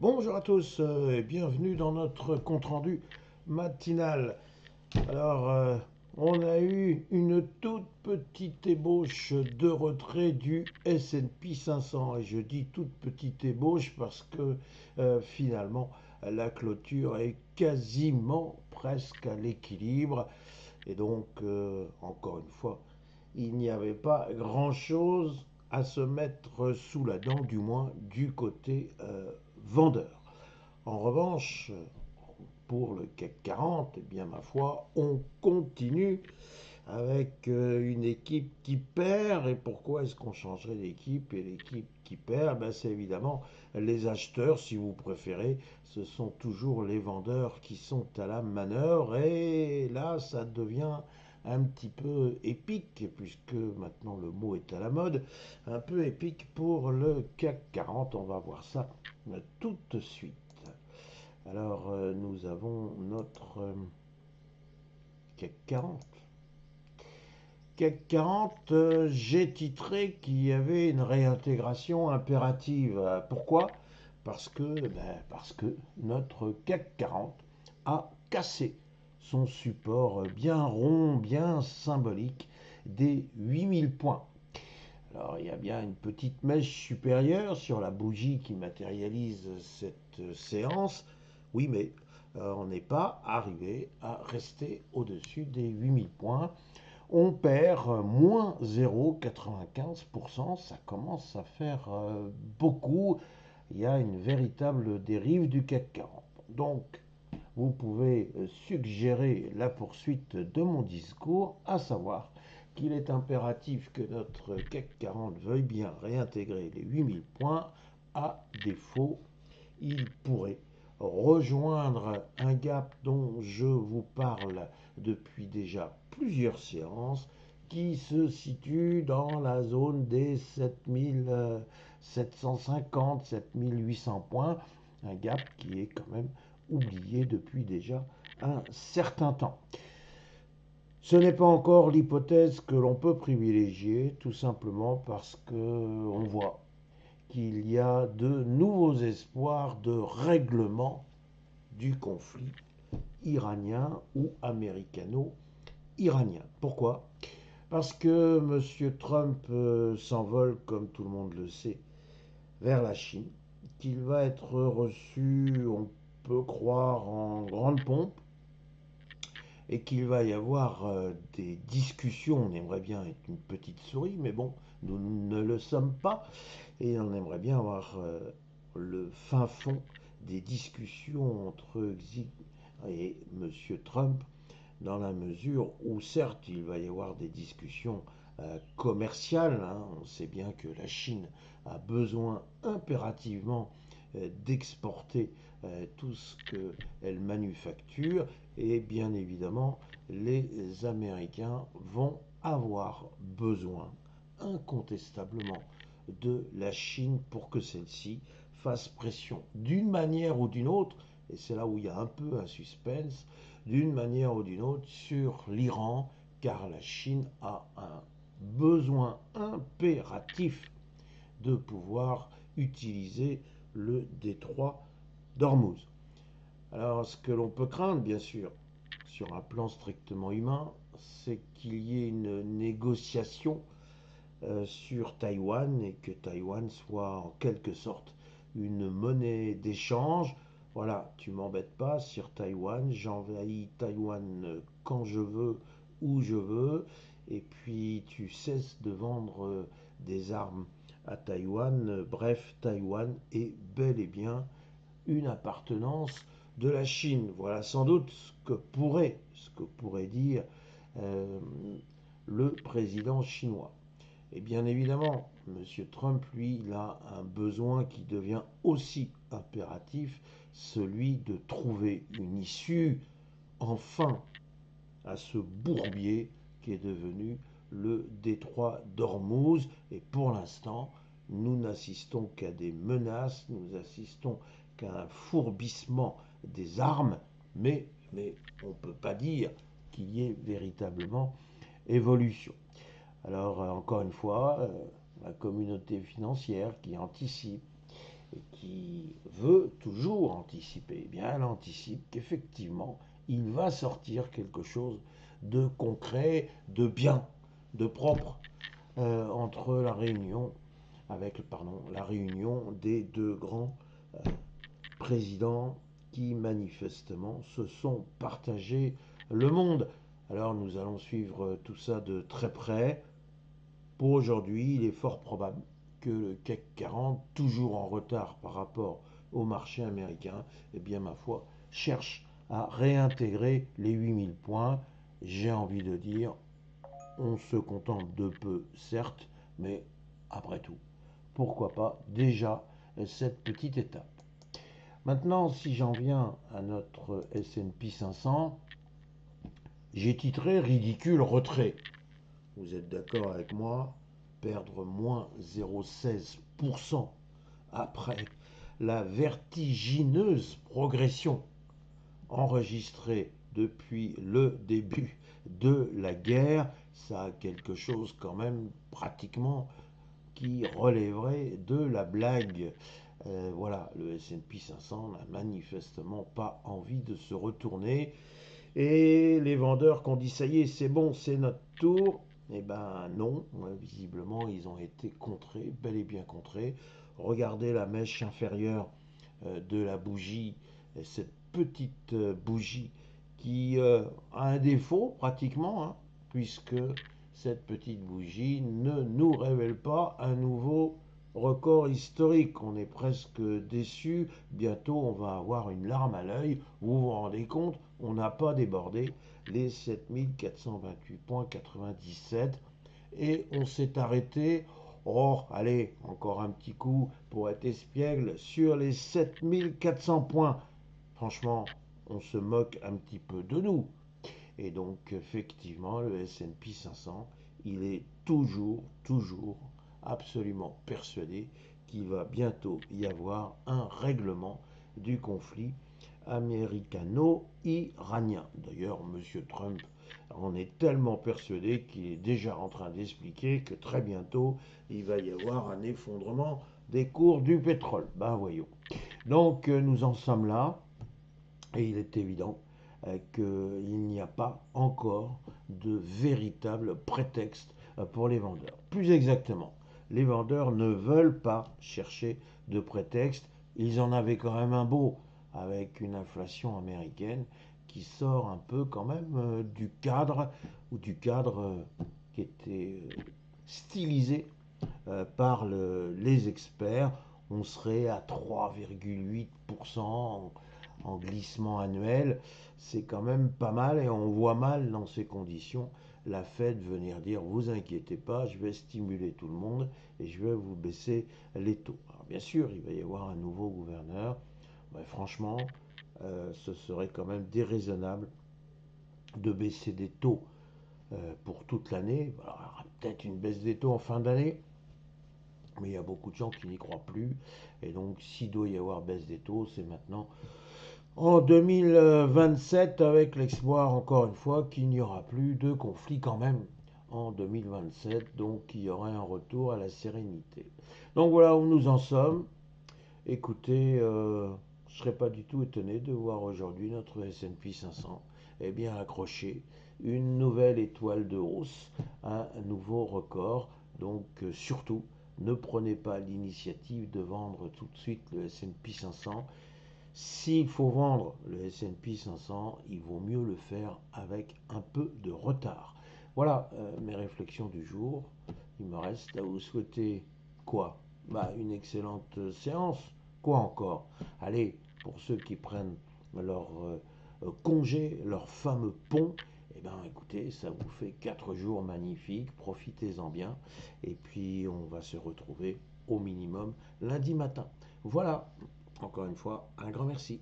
Bonjour à tous et bienvenue dans notre compte-rendu matinal. Alors, on a eu une toute petite ébauche de retrait du S&P 500 et je dis toute petite ébauche parce que finalement la clôture est quasiment presque à l'équilibre et donc encore une fois il n'y avait pas grand-chose à se mettre sous la dent, du moins du côté vendeur. En revanche, pour le CAC 40, eh bien ma foi, on continue avec une équipe qui perd. Et pourquoi est-ce qu'on changerait d'équipe? Et l'équipe qui perd, ben c'est évidemment les acheteurs, si vous préférez. Ce sont toujours les vendeurs qui sont à la manœuvre. Et là, ça devient un petit peu épique, puisque maintenant le mot est à la mode, un peu épique pour le CAC 40. On va voir ça tout de suite. Alors, nous avons notre CAC 40. CAC 40, j'ai titré qu'il y avait une réintégration impérative. Pourquoi? Parce que notre CAC 40 a cassé son support bien rond, bien symbolique des 8000 points. Alors il y a bien une petite mèche supérieure sur la bougie qui matérialise cette séance. Oui, mais on n'est pas arrivé à rester au-dessus des 8000 points. On perd moins 0,95%, ça commence à faire beaucoup. Il y a une véritable dérive du CAC 40. Donc, vous pouvez suggérer la poursuite de mon discours, à savoir qu'il est impératif que notre CAC 40 veuille bien réintégrer les 8000 points. À défaut, il pourrait rejoindre un gap dont je vous parle depuis déjà plusieurs séances, qui se situe dans la zone des 7750, 7800 points, un gap qui est quand même oublié depuis déjà un certain temps. Ce n'est pas encore l'hypothèse que l'on peut privilégier, tout simplement parce qu'on voit qu'il y a de nouveaux espoirs de règlement du conflit iranien ou américano-iranien. Pourquoi? Parce que M. Trump s'envole, comme tout le monde le sait, vers la Chine, qu'il va être reçu, on peut croire, en grande pompe, et qu'il va y avoir des discussions. On aimerait bien être une petite souris, mais bon, nous ne le sommes pas, et on aimerait bien avoir le fin fond des discussions entre Xi et M. Trump, dans la mesure où certes il va y avoir des discussions commerciales, hein. On sait bien que la Chine a besoin impérativement d'exporter tout ce qu'elle manufacture, et bien évidemment les Américains vont avoir besoin incontestablement de la Chine pour que celle-ci fasse pression d'une manière ou d'une autre, et c'est là où il y a un peu un suspense, d'une manière ou d'une autre sur l'Iran, car la Chine a un besoin impératif de pouvoir utiliser le détroit d'Ormuz. Alors, ce que l'on peut craindre, bien sûr, sur un plan strictement humain, c'est qu'il y ait une négociation sur Taïwan et que Taïwan soit en quelque sorte une monnaie d'échange. Voilà, tu m'embêtes pas sur Taïwan, j'envahis Taïwan quand je veux, où je veux, et puis tu cesses de vendre des armes à Taïwan. Bref, Taïwan est bel et bien une appartenance de la Chine. Voilà sans doute ce que pourrait dire euh, le président chinois. Et bien évidemment, M. Trump, lui, il a un besoin qui devient aussi impératif, celui de trouver une issue, enfin, à ce bourbier qui est devenu le détroit d'Ormuz. Et pour l'instant, nous n'assistons qu'à des menaces, nous assistons qu'à un fourbissement des armes, mais on ne peut pas dire qu'il y ait véritablement évolution. Alors, encore une fois, la communauté financière qui anticipe et qui veut toujours anticiper, eh bien elle anticipe qu'effectivement, il va sortir quelque chose de concret, de bien, de propre entre la réunion la réunion des deux grands présidents qui manifestement se sont partagés le monde. Alors nous allons suivre tout ça de très près. Pour aujourd'hui, il est fort probable que le CAC 40, toujours en retard par rapport au marché américain, eh bien ma foi, cherche à réintégrer les 8000 points. J'ai envie de dire, on se contente de peu, certes, mais après tout, pourquoi pas déjà cette petite étape. Maintenant, si j'en viens à notre S&P 500, j'ai titré ridicule retrait. Vous êtes d'accord avec moi? Perdre moins 0,16% après la vertigineuse progression enregistrée depuis le début de la guerre, ça a quelque chose quand même pratiquement qui relèverait de la blague. Voilà, le S&P 500 n'a manifestement pas envie de se retourner. Et les vendeurs qui ont dit ça y est, c'est bon, c'est notre tour, eh ben non, visiblement ils ont été contrés, bel et bien contrés. Regardez la mèche inférieure de la bougie, cette petite bougie qui a un défaut pratiquement, hein, puisque cette petite bougie ne nous révèle pas un nouveau record historique. On est presque déçu. Bientôt, on va avoir une larme à l'œil. Vous vous rendez compte, on n'a pas débordé les 7428,97 et on s'est arrêté. Oh, allez, encore un petit coup pour être espiègle sur les 7400 points. Franchement, on se moque un petit peu de nous. Et donc, effectivement, le S&P 500, il est toujours absolument persuadé qu'il va bientôt y avoir un règlement du conflit américano-iranien. D'ailleurs, M. Trump en est tellement persuadé qu'il est déjà en train d'expliquer que très bientôt, il va y avoir un effondrement des cours du pétrole. Ben voyons. Donc, nous en sommes là, et il est évident qu'il n'y a pas encore de véritable prétexte pour les vendeurs. Plus exactement, les vendeurs ne veulent pas chercher de prétexte. Ils en avaient quand même un beau avec une inflation américaine qui sort un peu quand même du cadre ou du cadre qui était stylisé par les experts. On serait à 3,8% en glissement annuel. C'est quand même pas mal et on voit mal dans ces conditions la Fed venir dire vous inquiétez pas, je vais stimuler tout le monde et je vais vous baisser les taux. Alors bien sûr, il va y avoir un nouveau gouverneur. Mais franchement, ce serait quand même déraisonnable de baisser des taux pour toute l'année. Alors, il y aura peut-être une baisse des taux en fin d'année, mais il y a beaucoup de gens qui n'y croient plus. Et donc, s'il doit y avoir baisse des taux, c'est maintenant en 2027, avec l'espoir, encore une fois, qu'il n'y aura plus de conflit quand même en 2027. Donc, il y aura un retour à la sérénité. Donc, voilà où nous en sommes. Écoutez, je ne serais pas du tout étonné de voir aujourd'hui notre S&P 500 eh bien, accrocher une nouvelle étoile de hausse, un nouveau record. Donc, surtout, ne prenez pas l'initiative de vendre tout de suite le S&P 500. S'il faut vendre le S&P 500, il vaut mieux le faire avec un peu de retard. Voilà mes réflexions du jour. Il me reste à vous souhaiter quoi? Une excellente séance. Quoi encore? Allez, pour ceux qui prennent leur congé, leur fameux pont, eh bien écoutez, ça vous fait 4 jours magnifiques, profitez-en bien. Et puis on va se retrouver au minimum lundi matin. Voilà, encore une fois, un grand merci.